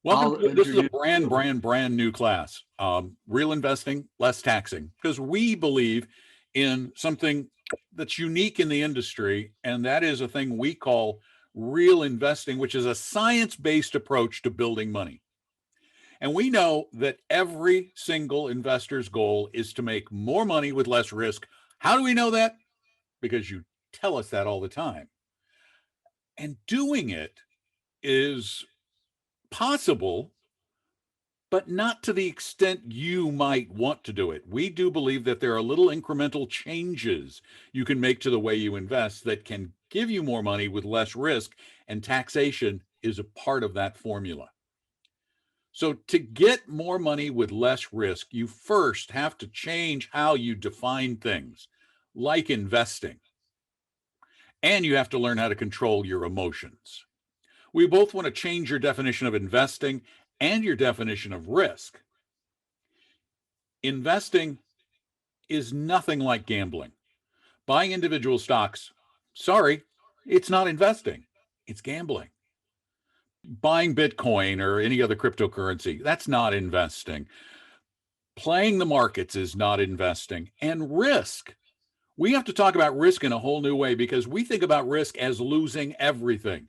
Welcome I'll to this is a introduce you. brand new class. Real investing, less taxing, because we believe in something that's unique in the industry, and that is a thing we call real investing, which is a science-based approach to building money. And we know that every single investor's goal is to make more money with less risk. How do we know that? Because you tell us that all the time. And doing it is possible, but not to the extent you might want to do it. We do believe that there are little incremental changes you can make to the way you invest that can give you more money with less risk, and taxation is a part of that formula. So, to get more money with less risk, you first have to change how you define things, like investing, and you have to learn how to control your emotions. We both want to change your definition of investing and your definition of risk. Investing is nothing like gambling. Buying individual stocks, sorry, it's not investing, it's gambling. Buying Bitcoin or any other cryptocurrency, that's not investing. Playing the markets is not investing. And risk, we have to talk about risk in a whole new way because we think about risk as losing everything.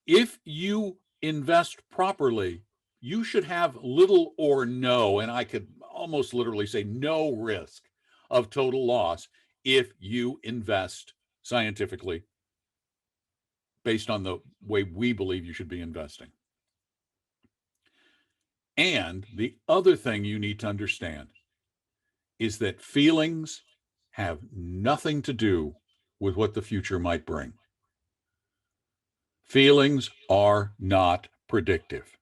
If you invest properly, you should have little or no, and I could almost literally say no risk of total loss if you invest scientifically based on the way we believe you should be investing. And the other thing you need to understand is that feelings have nothing to do with what the future might bring. Feelings are not predictive.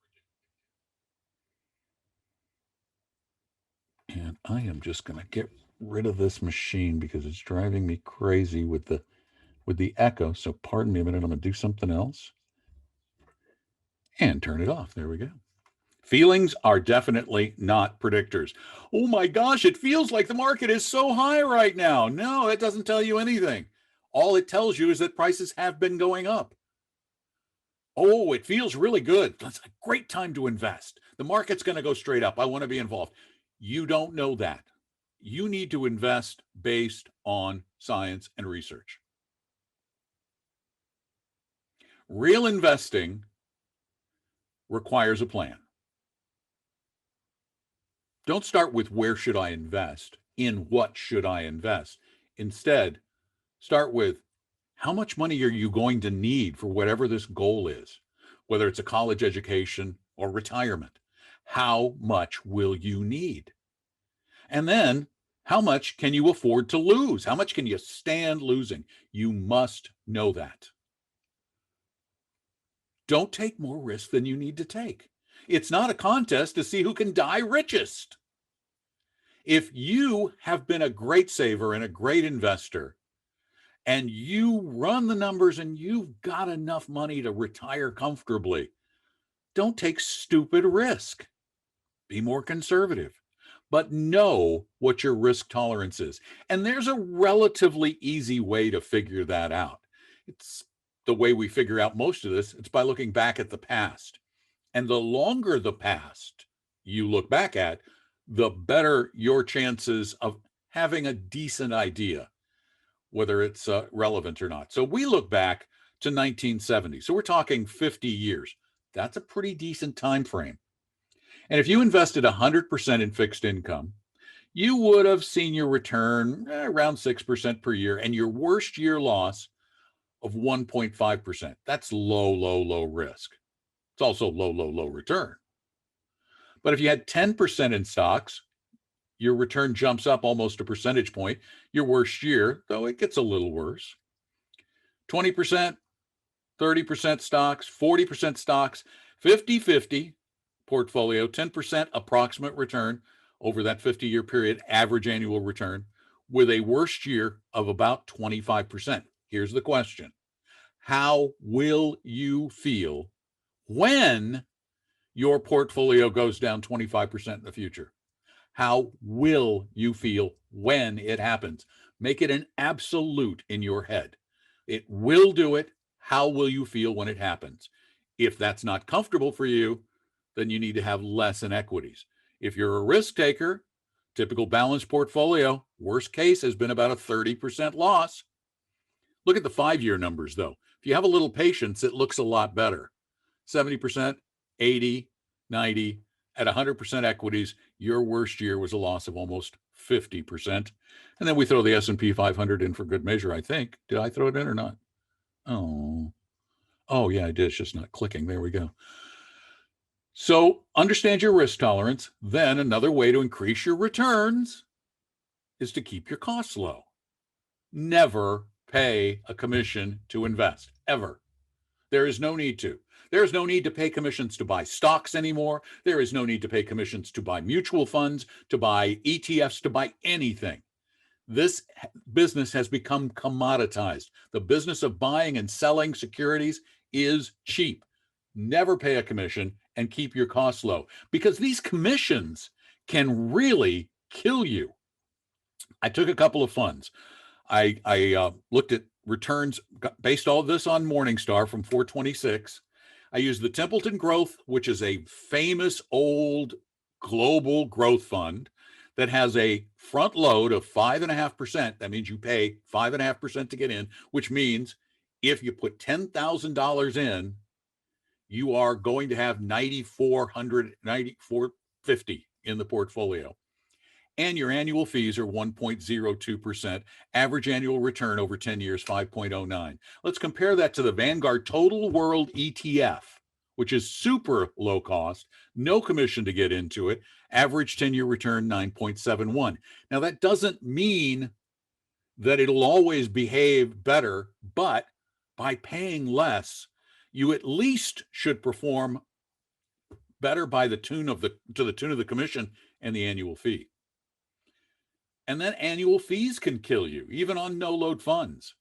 And I am just going to get rid of this machine because it's driving me crazy with the echo. So pardon me a minute. I'm going to do something else and turn it off. There we go. Feelings are definitely not predictors. Oh my gosh, it feels like the market is so high right now. No, it doesn't tell you anything. All it tells you is that prices have been going up. Oh, it feels really good. That's a great time to invest. The market's going to go straight up. I want to be involved. You don't know that. You need to invest based on science and research. Real investing requires a plan. Don't start with where should I invest? In what should I invest? Instead, start with how much money are you going to need for whatever this goal is, whether it's a college education or retirement. How much will you need? And then, how much can you afford to lose? How much can you stand losing? You must know that. Don't take more risk than you need to take. It's not a contest to see who can die richest. If you have been a great saver and a great investor, and you run the numbers and you've got enough money to retire comfortably, don't take stupid risk. Be more conservative, but know what your risk tolerance is. And there's a relatively easy way to figure that out. It's the way we figure out most of this. It's by looking back at the past. And the longer the past you look back at, the better your chances of having a decent idea whether it's relevant or not. So we look back to 1970. So we're talking 50 years. That's a pretty decent time frame. And if you invested 100% in fixed income, you would have seen your return around 6% per year and your worst year loss of 1.5%. That's low risk. It's also low return. But if you had 10% in stocks, your return jumps up almost a percentage point. Your worst year, though it gets a little worse. 20%, 30% stocks, 40% stocks, 50-50 portfolio, 10% approximate return over that 50-year period, average annual return, with a worst year of about 25%. Here's the question. How will you feel when your portfolio goes down 25% in the future? How will you feel when it happens? Make it an absolute in your head. It will do it. How will you feel when it happens? If that's not comfortable for you, then you need to have less in equities. If you're a risk taker, typical balanced portfolio, worst case has been about a 30% loss. Look at the 5-year numbers, though. If you have a little patience, it looks a lot better. 70%, 80, 90. At 100% equities, your worst year was a loss of almost 50%. And then we throw the S&P 500 in for good measure, I think. Did I throw it in or not? Oh, yeah, I did. It's just not clicking. There we go. So understand your risk tolerance. Then another way to increase your returns is to keep your costs low. Never pay a commission to invest, ever. There is no need to. There is no need to pay commissions to buy stocks anymore. There is no need to pay commissions to buy mutual funds, to buy ETFs, to buy anything. This business has become commoditized. The business of buying and selling securities is cheap. Never pay a commission and keep your costs low, because these commissions can really kill you. I took a couple of funds. I looked at returns, based all of this on Morningstar from 426. I used the Templeton Growth, which is a famous old global growth fund that has a front load of 5.5%. That means you pay 5.5% to get in, which means if you put $10,000 in, you are going to have 9,400, 9,450 in the portfolio. And your annual fees are 1.02%. Average annual return over 10 years, 5.09. Let's compare that to the Vanguard Total World ETF, which is super low cost, no commission to get into it. Average 10-year return, 9.71. Now, that doesn't mean that it'll always behave better, but by paying less, you at least should perform better by the tune of the commission and the annual fee. And then annual fees can kill you, even on no-load funds.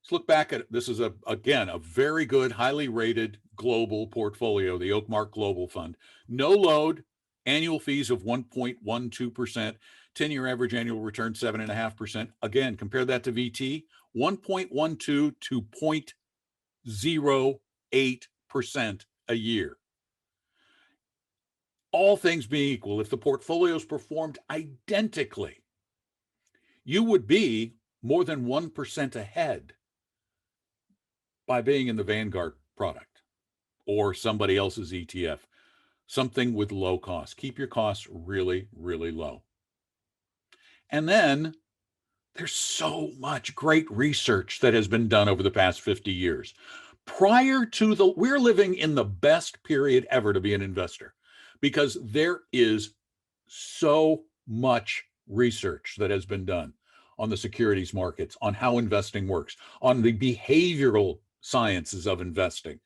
Let's look back at this. Is again a very good, highly rated global portfolio, the Oakmark Global Fund. No load, annual fees of 1.12%, 10-year average annual return 7.5%. Again, compare that to VT, 1.12 to 0.08% a year. All things being equal, if the portfolios performed identically, you would be more than 1% ahead by being in the Vanguard product or somebody else's ETF, something with low cost. Keep your costs really, really low. And then there's so much great research that has been done over the past 50 years. We're living in the best period ever to be an investor, because there is so much research that has been done on the securities markets, on how investing works, on the behavioral sciences of investing.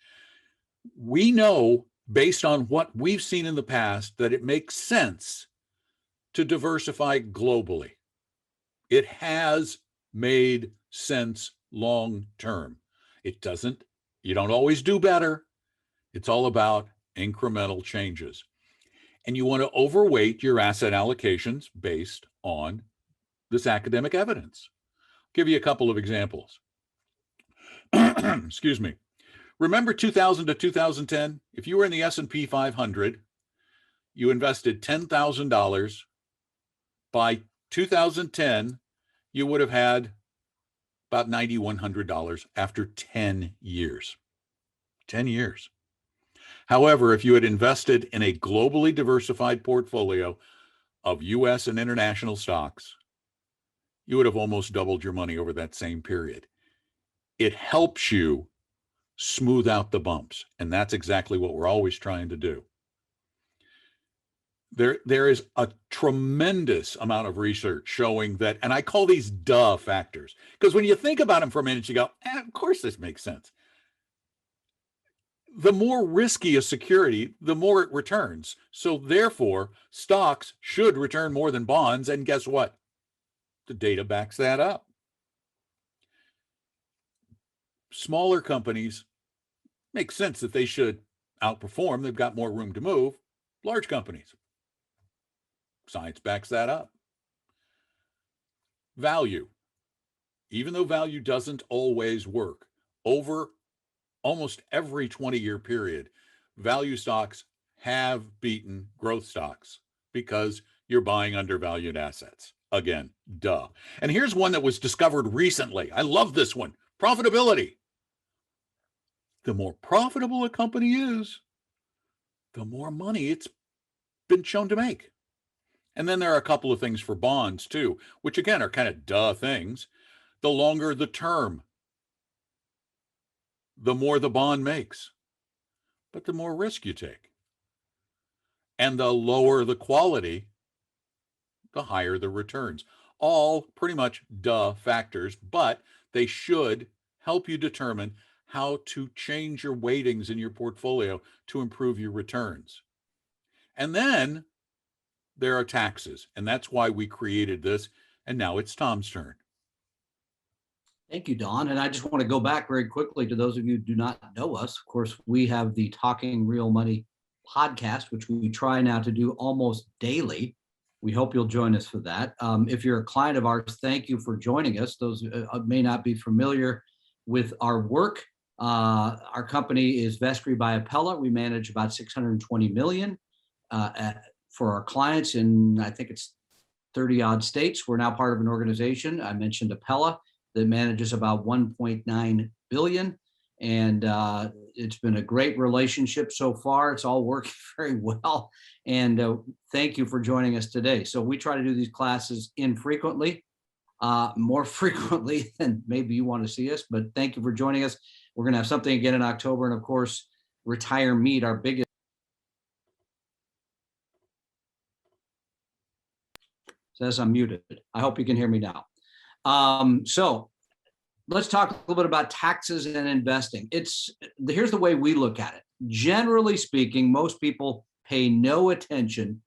We know, based on what we've seen in the past, that it makes sense to diversify globally. It has made sense long term. You don't always do better. It's all about incremental changes. And you want to overweight your asset allocations based on this academic evidence. I'll give you a couple of examples. Excuse me. Remember 2000 to 2010? If you were in the S&P 500, you invested $10,000. By 2010, you would have had about $9,100 after 10 years. 10 years. However, if you had invested in a globally diversified portfolio of U.S. and international stocks, you would have almost doubled your money over that same period. It helps you smooth out the bumps, and that's exactly what we're always trying to do. There is a tremendous amount of research showing that, and I call these duh factors, because when you think about them for a minute, you go, of course this makes sense. The more risky a security, the more it returns. So therefore, stocks should return more than bonds, and guess what? The data backs that up. Smaller companies, make sense that they should outperform. They've got more room to move. Large companies, science backs that up. Value. Even though value doesn't always work, over almost every 20-year period, value stocks have beaten growth stocks because you're buying undervalued assets. Again, duh. And here's one that was discovered recently. I love this one. Profitability. The more profitable a company is, the more money it's been shown to make. And then there are a couple of things for bonds too, which again are kind of duh things. The longer the term, the more the bond makes, but the more risk you take. And the lower the quality, the higher the returns. All pretty much duh factors, but they should help you determine how to change your weightings in your portfolio to improve your returns. And then there are taxes, and that's why we created this. And now it's Tom's turn. Thank you, Don. And I just want to go back very quickly to those of you who do not know us. Of course, we have the Talking Real Money podcast, which we try now to do almost daily. We hope you'll join us for that. If you're a client of ours, thank you for joining us. Those may not be familiar with our work. Our company is Vestry by Appella. We manage about 620 million for our clients in, I think it's 30 odd states. We're now part of an organization. I mentioned Appella that manages about 1.9 billion. And it's been a great relationship so far. It's all working very well. And thank you for joining us today. So we try to do these classes infrequently, more frequently than maybe you want to see us, but thank you for joining us. We're going to have something again in October. And of course, Retire Meet, our biggest. Says I'm muted. I hope you can hear me now. So let's talk a little bit about taxes and investing. Here's the way we look at it. Generally speaking, most people pay no attention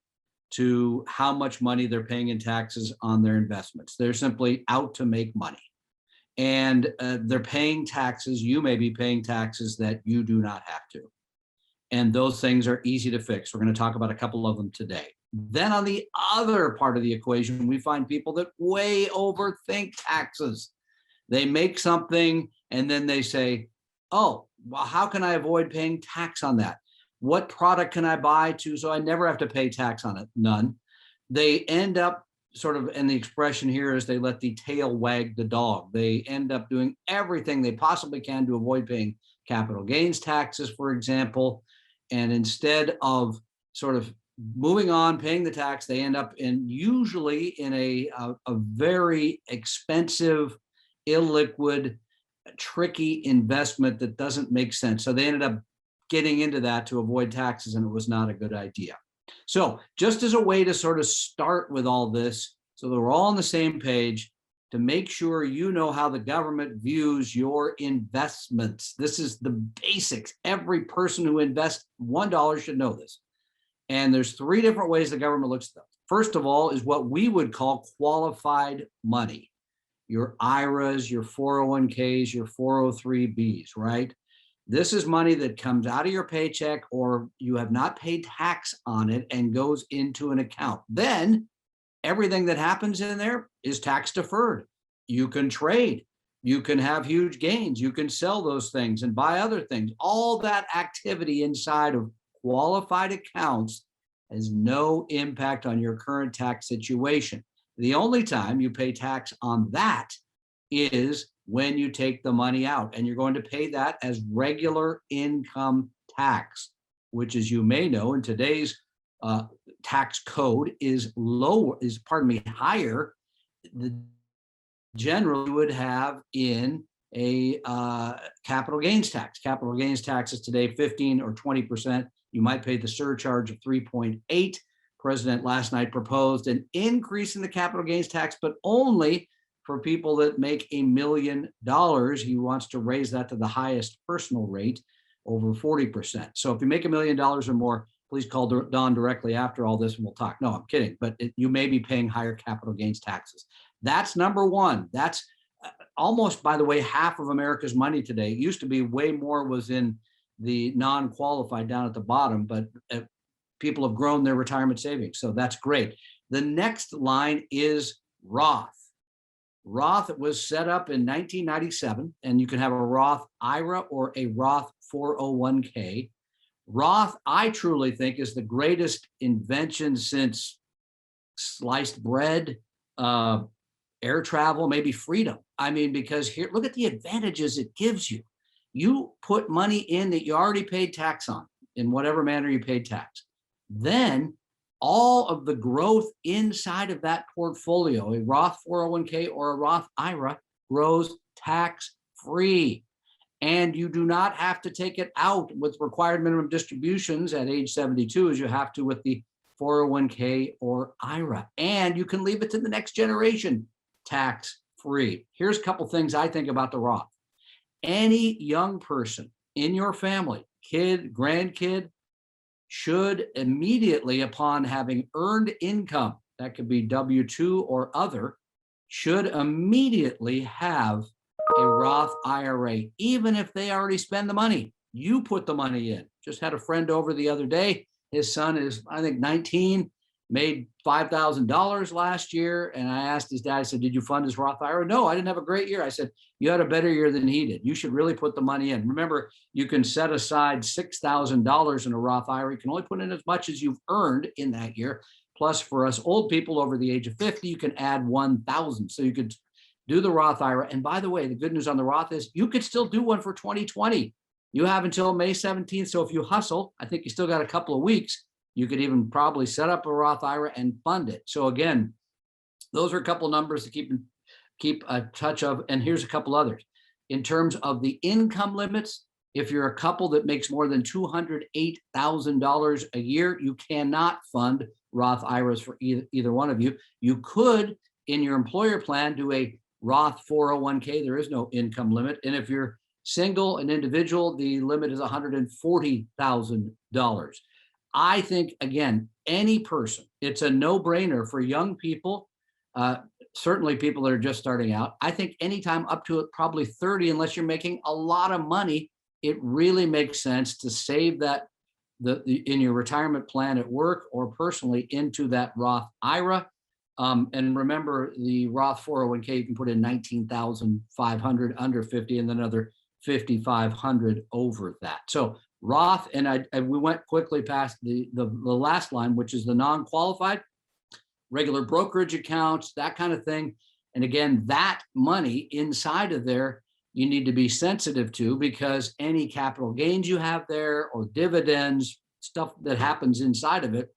to how much money they're paying in taxes on their investments. They're simply out to make money. And they're paying taxes. You may be paying taxes that you do not have to. And those things are easy to fix. We're going to talk about a couple of them today. Then on the other part of the equation, we find people that way overthink taxes. They make something and then they say, oh, well, how can I avoid paying tax on that? What product can I buy so I never have to pay tax on it? None. They end up sort of, and the expression here is they let the tail wag the dog. They end up doing everything they possibly can to avoid paying capital gains taxes, for example. And instead of sort of moving on, paying the tax, they end up usually in a very expensive, illiquid, tricky investment that doesn't make sense. So they ended up getting into that to avoid taxes, and it was not a good idea. So just as a way to sort of start with all this, so that we're all on the same page, to make sure you know how the government views your investments. This is the basics. Every person who invests $1 should know this. And there's three different ways the government looks at them. First of all is what we would call qualified money. Your IRAs, your 401ks, your 403bs, right? This is money that comes out of your paycheck or you have not paid tax on it and goes into an account. Then everything that happens in there is tax deferred. You can trade, you can have huge gains, you can sell those things and buy other things. All that activity inside of qualified accounts has no impact on your current tax situation. The only time you pay tax on that is when you take the money out, and you're going to pay that as regular income tax, which, as you may know, in today's tax code is higher than generally would have in a capital gains tax. Capital gains tax is today 15 or 20%. You might pay the surcharge of 3.8. President last night proposed an increase in the capital gains tax, but only for people that make $1 million. He wants to raise that to the highest personal rate, over 40%. So if you make $1 million or more, please call Don directly after all this and we'll talk. No, I'm kidding, but you may be paying higher capital gains taxes. That's number one. That's almost, by the way, half of America's money today. It used to be way more was in the non-qualified down at the bottom, but people have grown their retirement savings. So that's great. The next line is Roth. Roth was set up in 1997, and you can have a Roth IRA or a Roth 401k. Roth, I truly think, is the greatest invention since sliced bread, air travel, maybe freedom. I mean, because here, look at the advantages it gives you. You put money in that you already paid tax on in whatever manner you paid tax. Then all of the growth inside of that portfolio, a Roth 401k or a Roth IRA, grows tax free. And you do not have to take it out with required minimum distributions at age 72 as you have to with the 401k or IRA. And you can leave it to the next generation tax free. Here's a couple things I think about the Roth. Any young person in your family, kid, grandkid, should immediately upon having earned income, that could be W-2 or other, should immediately have a Roth IRA, even if they already spend the money. You put the money in. Just had a friend over the other day. His son is, I think, 19, made $5,000 last year. And I asked his dad, I said, did you fund his Roth IRA? No, I didn't have a great year. I said, you had a better year than he did. You should really put the money in. Remember, you can set aside $6,000 in a Roth IRA. You can only put in as much as you've earned in that year. Plus, for us old people over the age of 50, you can add 1,000. So you could do the Roth IRA. And by the way, the good news on the Roth is you could still do one for 2020. You have until May 17th. So if you hustle, I think you still got a couple of weeks. You could even probably set up a Roth IRA and fund it. So again, those are a couple numbers to keep a touch of. And here's a couple others. In terms of the income limits, if you're a couple that makes more than $208,000 a year, you cannot fund Roth IRAs for either one of you. You could, in your employer plan, do a Roth 401k. There is no income limit. And if you're single, an individual, the limit is $140,000. I think, again, any person, it's a no-brainer for young people, certainly people that are just starting out. I think anytime up to probably 30, unless you're making a lot of money, it really makes sense to save that in your retirement plan at work or personally into that Roth IRA. And remember, the Roth 401k, you can put in 19,500 under 50 and then another 5,500 over that. So Roth, and we went quickly past the last line, which is the non-qualified, regular brokerage accounts, that kind of thing. And again, that money inside of there, you need to be sensitive to, because any capital gains you have there or dividends, stuff that happens inside of it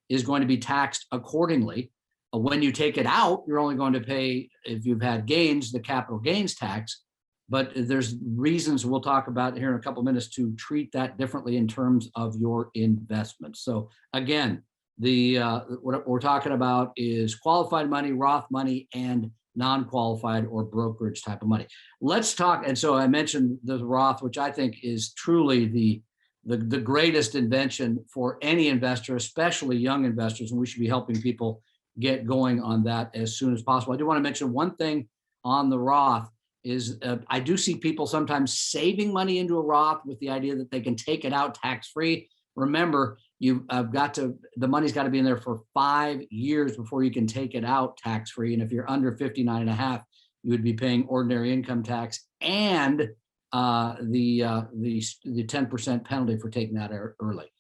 is going to be taxed accordingly. When you take it out, you're only going to pay, if you've had gains, the capital gains tax. But there's reasons we'll talk about here in a couple of minutes to treat that differently in terms of your investments. So again, what we're talking about is qualified money, Roth money, and non-qualified or brokerage type of money. Let's talk. And so I mentioned the Roth, which I think is truly the greatest invention for any investor, especially young investors, and we should be helping people get going on that as soon as possible. I do want to mention one thing on the Roth is I do see people sometimes saving money into a Roth with the idea that they can take it out tax-free. Remember, the money's got to be in there for 5 years before you can take it out tax-free. And if you're under 59 and a half, you would be paying ordinary income tax and the 10% penalty for taking that early.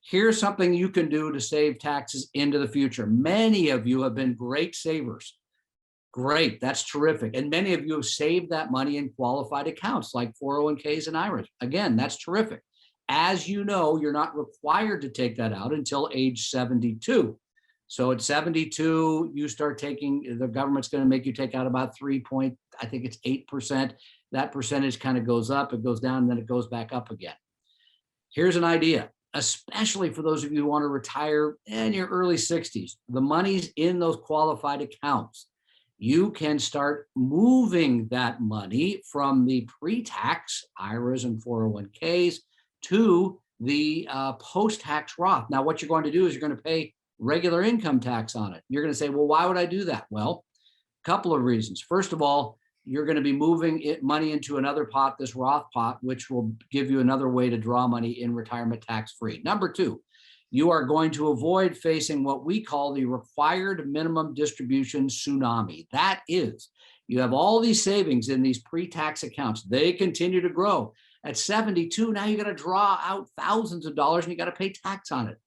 Here's something you can do to save taxes into the future. Many of you have been great savers. Great, that's terrific. And many of you have saved that money in qualified accounts like 401ks and IRAs. Again, that's terrific. As you know, you're not required to take that out until age 72. So at 72, you start taking, the government's going to make you take out about 8%. That percentage kind of goes up, it goes down, and then it goes back up again. Here's an idea, especially for those of you who want to retire in your early 60s. The money's in those qualified accounts. You can start moving that money from the pre-tax IRAs and 401ks to the post-tax Roth. Now, what you're going to do is you're going to pay regular income tax on it. You're going to say, well, why would I do that? Well, a couple of reasons. First of all, you're going to be moving money into another pot, this Roth pot, which will give you another way to draw money in retirement tax-free. Number two, you are going to avoid facing what we call the required minimum distribution tsunami. That is, You have all these savings in these pre-tax accounts. They continue to grow. At 72, now you got to draw out thousands of dollars and you got to pay tax on it.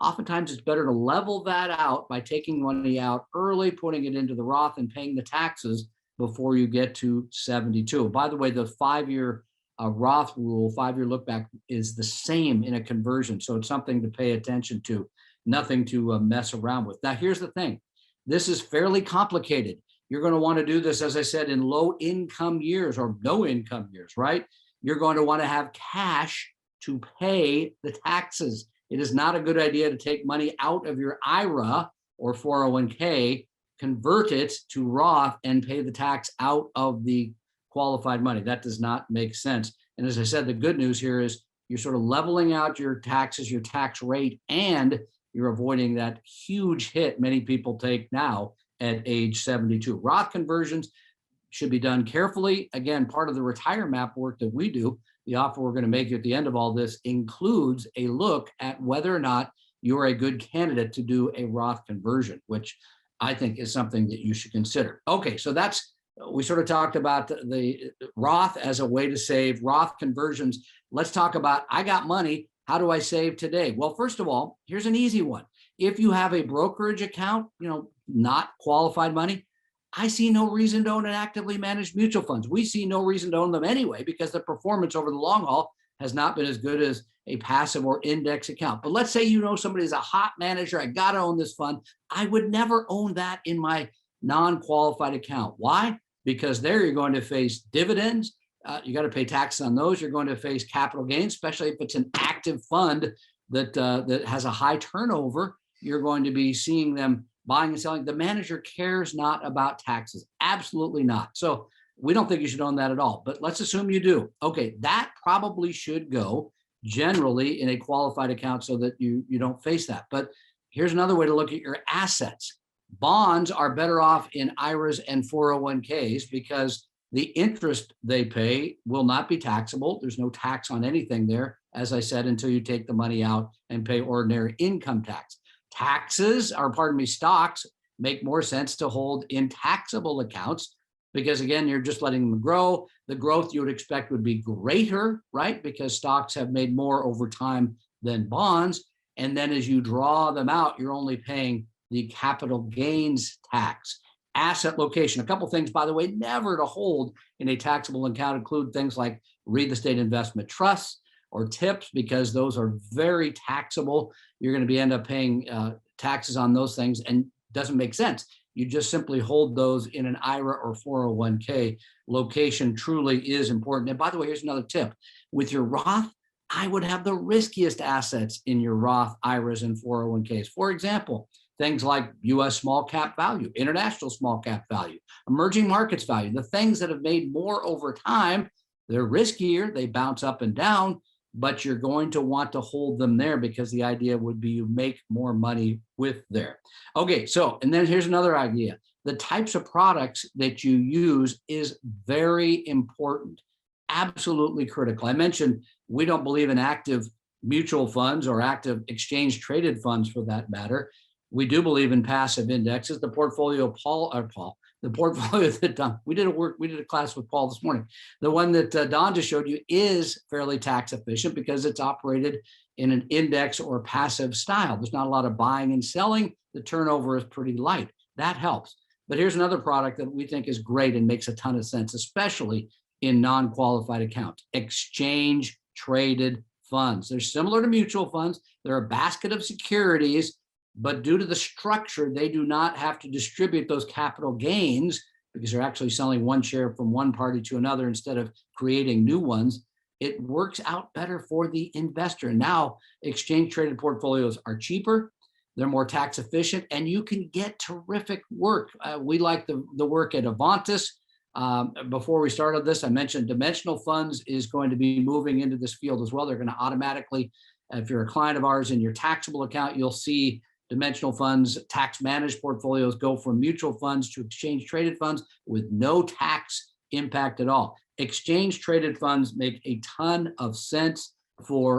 Oftentimes it's better to level that out by taking money out early, putting it into the Roth and paying the taxes before you get to 72. By the way, the 5-year Roth rule, 5-year look back, is the same in a conversion. So it's something to pay attention to, nothing to mess around with. Now, here's the thing. This is fairly complicated. You're going to want to do this, as I said, in low income years or no income years, right? You're going to want to have cash to pay the taxes. It is not a good idea to take money out of your IRA or 401k, convert it to Roth, and pay the tax out of the qualified money. That does not make sense. And as I said, the good news here is you're sort of leveling out your taxes, your tax rate, and you're avoiding that huge hit many people take now at age 72. Roth conversions should be done carefully. Again, part of the retire map work that we do, the offer we're going to make you at the end of all this, includes a look at whether or not you're a good candidate to do a Roth conversion, which I think is something that you should consider. Okay, so we sort of talked about the Roth as a way to save, Roth conversions. Let's talk about, I got money, how do I save today? Well, first of all, here's an easy one. If you have a brokerage account, not qualified money, I see no reason to own an actively managed mutual funds. We see no reason to own them anyway, because the performance over the long haul has not been as good as a passive or index account. But let's say somebody's a hot manager, I got to own this fund. I would never own that in my non-qualified account. Why? Because there you're going to face dividends. You got to pay taxes on those. You're going to face capital gains, especially if it's an active fund that has a high turnover. You're going to be seeing them buying and selling. The manager cares not about taxes. Absolutely not. So we don't think you should own that at all, but let's assume you do. Okay, that probably should go generally in a qualified account so that you don't face that. But here's another way to look at your assets. Bonds are better off in IRAs and 401ks because the interest they pay will not be taxable. There's no tax on anything there, as I said, until you take the money out and pay ordinary income tax. Stocks make more sense to hold in taxable accounts because, again, you're just letting them grow. The growth you would expect would be greater, right? Because stocks have made more over time than bonds. And then as you draw them out, you're only paying the capital gains tax. Asset location. A couple things, by the way, never to hold in a taxable account include things like real estate investment trusts or tips, because those are very taxable. You're going to end up paying taxes on those things, and doesn't make sense. You just simply hold those in an IRA or 401k. Location truly is important. And by the way, here's another tip. With your Roth, I would have the riskiest assets in your Roth IRAs and 401ks. For example, things like US small cap value, international small cap value, emerging markets value, the things that have made more over time. They're riskier, they bounce up and down, but you're going to want to hold them there because the idea would be you make more money with there. Okay, so, and then here's another idea. The types of products that you use is very important, absolutely critical. I mentioned we don't believe in active mutual funds or active exchange traded funds for that matter. We do believe in passive indexes. The portfolio the portfolio that we did a class with Paul this morning. The one that Don just showed you is fairly tax efficient because it's operated in an index or passive style. There's not a lot of buying and selling. The turnover is pretty light. That helps. But here's another product that we think is great and makes a ton of sense, especially in non-qualified accounts: exchange traded funds. They're similar to mutual funds. They're a basket of securities, but due to the structure, they do not have to distribute those capital gains because they're actually selling one share from one party to another instead of creating new ones. It works out better for the investor. And now exchange traded portfolios are cheaper, they're more tax efficient, and you can get terrific work. We like the work at Avantis. Before we started this, I mentioned dimensional funds is going to be moving into this field as well. They're going to automatically, if you're a client of ours in your taxable account, you'll see dimensional funds, tax managed portfolios go from mutual funds to exchange traded funds with no tax impact at all. Exchange traded funds make a ton of sense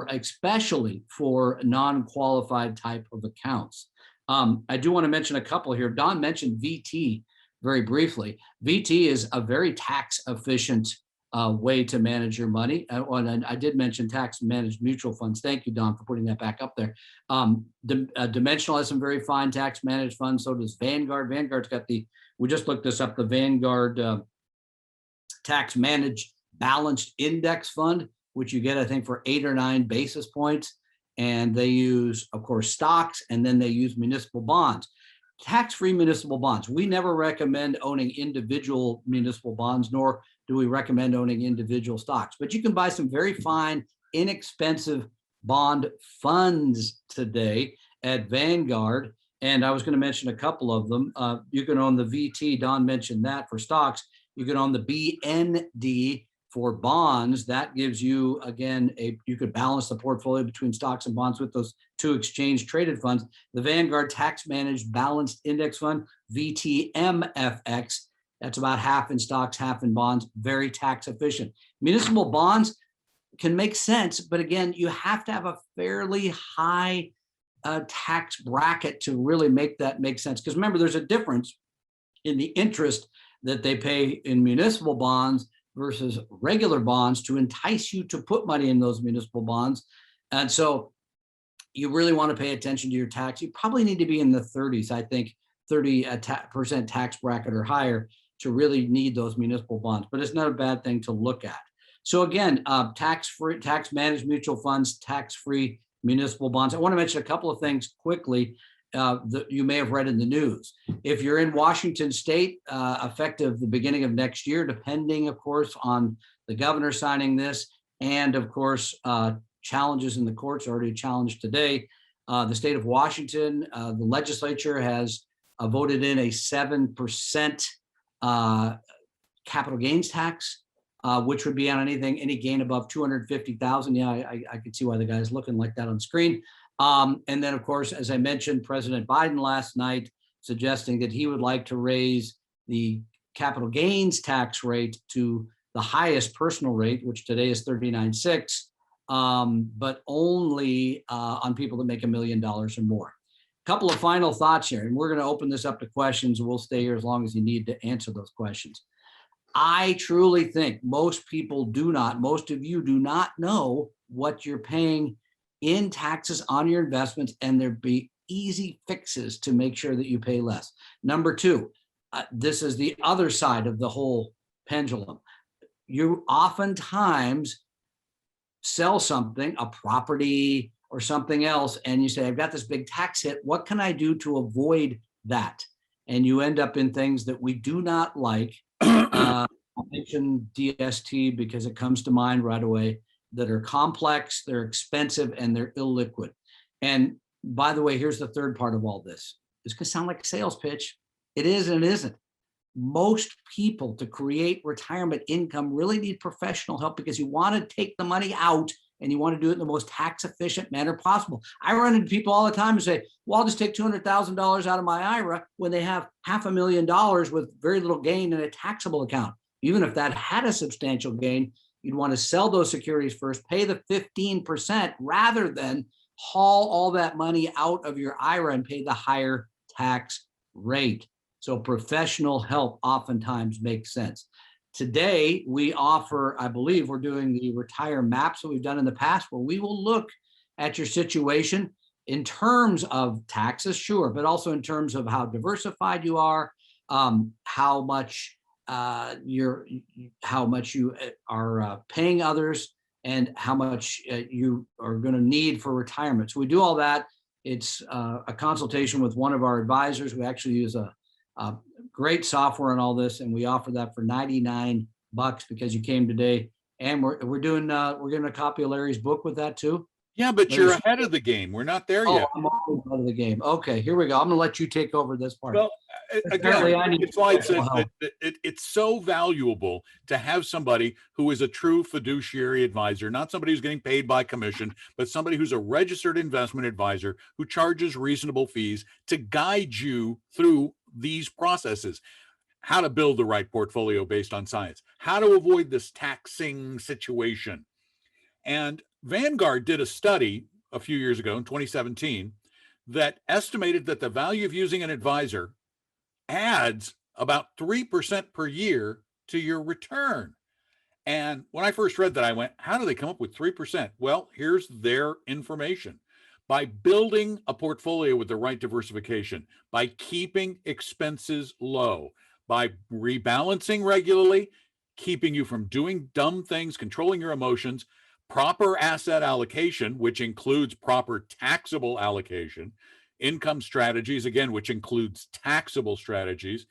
especially for non-qualified type of accounts. I do want to mention a couple here. Don mentioned VT. very briefly, VT is a very tax efficient way to manage your money. And I did mention tax managed mutual funds. Thank you, Don, for putting that back up there. Dimensional has some very fine tax managed funds. So does Vanguard. Vanguard's got we just looked this up, the Vanguard tax managed balanced index fund, which you get, I think, for 8 or 9 basis points. And they use, of course, stocks, and then they use municipal bonds. Tax-free municipal bonds. We never recommend owning individual municipal bonds, nor do we recommend owning individual stocks. But you can buy some very fine, inexpensive bond funds today at Vanguard. And I was going to mention a couple of them. You can own the VT. Don mentioned that for stocks. You can own the BND for bonds. That gives you, again, you could balance the portfolio between stocks and bonds with those 2 exchange traded funds. The Vanguard Tax Managed Balanced Index Fund, VTMFX, that's about half in stocks, half in bonds, very tax efficient. Municipal bonds can make sense, but again, you have to have a fairly high tax bracket to really make that make sense. Because remember, there's a difference in the interest that they pay in municipal bonds versus regular bonds to entice you to put money in those municipal bonds. And so you really want to pay attention to your tax. You probably need to be in the 30s, I think 30% tax bracket or higher to really need those municipal bonds, but it's not a bad thing to look at. So again, tax-free, tax managed mutual funds, tax-free municipal bonds. I want to mention a couple of things quickly that you may have read in the news. If you're in Washington state, effective the beginning of next year, depending, of course, on the governor signing this, and of course, challenges in the courts already challenged today. The state of Washington, the legislature has voted in a 7% capital gains tax, which would be on any gain above 250,000. Yeah, I could see why the guy's looking like that on screen. And then, of course, as I mentioned, President Biden last night suggesting that he would like to raise the capital gains tax rate to the highest personal rate, which today is 39.6, but only on people that make $1 million or more. A couple of final thoughts here, and we're going to open this up to questions. We'll stay here as long as you need to answer those questions. I truly think most of you do not know what you're paying in taxes on your investments, and there'd be easy fixes to make sure that you pay less. Number 2, this is the other side of the whole pendulum. You oftentimes sell something, a property or something else, and you say, I've got this big tax hit. What can I do to avoid that? And you end up in things that we do not like. I mentioned DST because it comes to mind right away, that are complex, they're expensive, and they're illiquid. And by the way, here's the third part of all this. It's going to sound like a sales pitch. It is and it isn't. Most people, to create retirement income, really need professional help, because you want to take the money out and you want to do it in the most tax efficient manner possible. I run into people all the time and say, well, I'll just take $200,000 out of my IRA, when they have $500,000 with very little gain in a taxable account. Even if that had a substantial gain, you'd want to sell those securities first, pay the 15% rather than haul all that money out of your IRA and pay the higher tax rate. So professional help oftentimes makes sense. Today, we offer, I believe we're doing the retire maps that we've done in the past, where we will look at your situation in terms of taxes, sure, but also in terms of how diversified you are, how much you are paying others, and how much you are going to need for retirement. So we do all that. It's a consultation with one of our advisors. We actually use a great software and all this, and we offer that for $99 because you came today. And we're doing we're getting a copy of Larry's book with that too. Yeah, but you're ahead of the game. We're not there yet. I'm always ahead of the game. Okay, here we go. I'm going to let you take over this part. Well, again, it's why it's so valuable to have somebody who is a true fiduciary advisor, not somebody who's getting paid by commission, but somebody who's a registered investment advisor who charges reasonable fees to guide you through these processes. How to build the right portfolio based on science, how to avoid this taxing situation. And Vanguard did a study a few years ago in 2017 that estimated that the value of using an advisor adds about 3% per year to your return. And when I first read that, I went, how do they come up with 3%? Well, here's their information. By building a portfolio with the right diversification, by keeping expenses low, by rebalancing regularly, keeping you from doing dumb things, controlling your emotions, proper asset allocation, which includes proper taxable allocation, income strategies, again, which includes taxable strategies,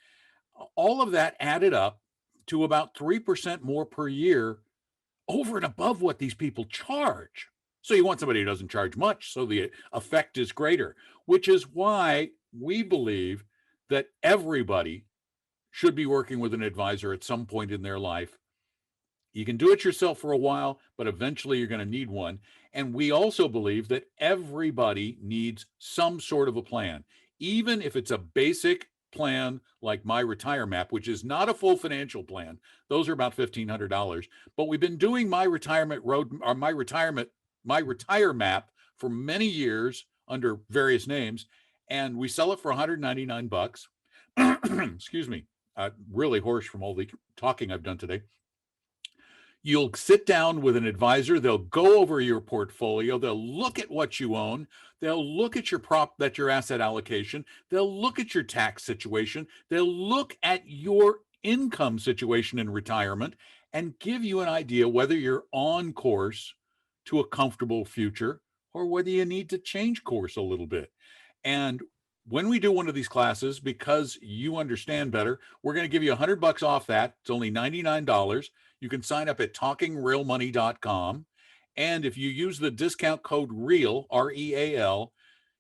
all of that added up to about 3% more per year over and above what these people charge. So you want somebody who doesn't charge much, so the effect is greater, which is why we believe that everybody should be working with an advisor at some point in their life. You can do it yourself for a while, but eventually you're going to need one. And we also believe that everybody needs some sort of a plan, even if it's a basic plan like my retire map, which is not a full financial plan. Those are about $1,500. But we've been doing my retirement road or my retire map for many years under various names, and we sell it for 199 bucks. Excuse me, really hoarse from all the talking I've done today. You'll sit down with an advisor. They'll go over your portfolio. They'll look at what you own. They'll look at your asset allocation. They'll look at your tax situation. They'll look at your income situation in retirement and give you an idea whether you're on course to a comfortable future or whether you need to change course a little bit. And when we do one of these classes, because you understand better, we're going to give you $100 off that. It's only $99. You can sign up at talkingrealmoney.com. And if you use the discount code REAL, REAL,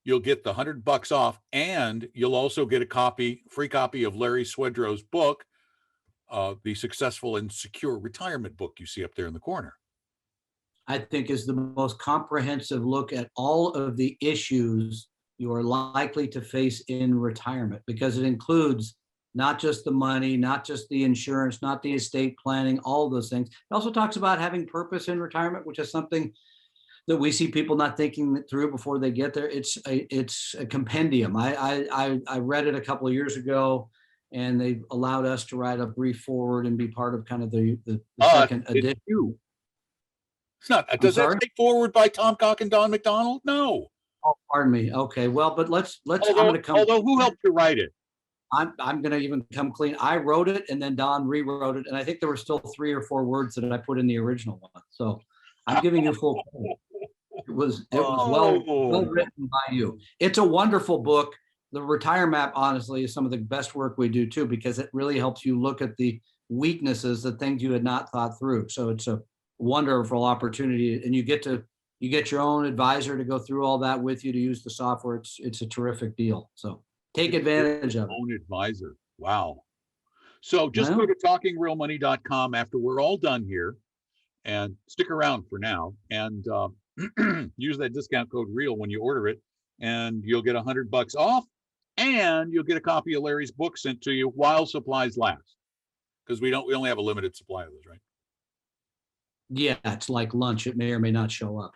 you'll get the $100 off. And you'll also get a free copy of Larry Swedrow's book, The Successful and Secure Retirement book you see up there in the corner. I think is the most comprehensive look at all of the issues you are likely to face in retirement, because it includes not just the money, not just the insurance, not the estate planning, all those things. It also talks about having purpose in retirement, which is something that we see people not thinking through before they get there. It's a compendium. I read it a couple of years ago, and they allowed us to write a brief forward and be part of kind of the second edition. It's not. Does that say forward by Tom Cock and Don McDonald? No. Oh, pardon me. Okay. Well, but let's. Although, I'm going to come. Although, who helped you write it? I'm going to even come clean. I wrote it, and then Don rewrote it, and I think there were still 3 or 4 words that I put in the original one. So I'm giving you full credit. It was well written by you. It's a wonderful book. The Retire Map, honestly, is some of the best work we do too, because it really helps you look at the weaknesses, the things you had not thought through. So it's a wonderful opportunity, and you get your own advisor to go through all that with you to use the software. It's a terrific deal. So take advantage of it. Own advisor. Wow. So just go to talkingrealmoney.com after we're all done here, and stick around for now, and use that discount code REAL when you order it, and you'll get $100 off, and you'll get a copy of Larry's book sent to you while supplies last, because we only have a limited supply of those, right? Yeah, it's like lunch. It may or may not show up.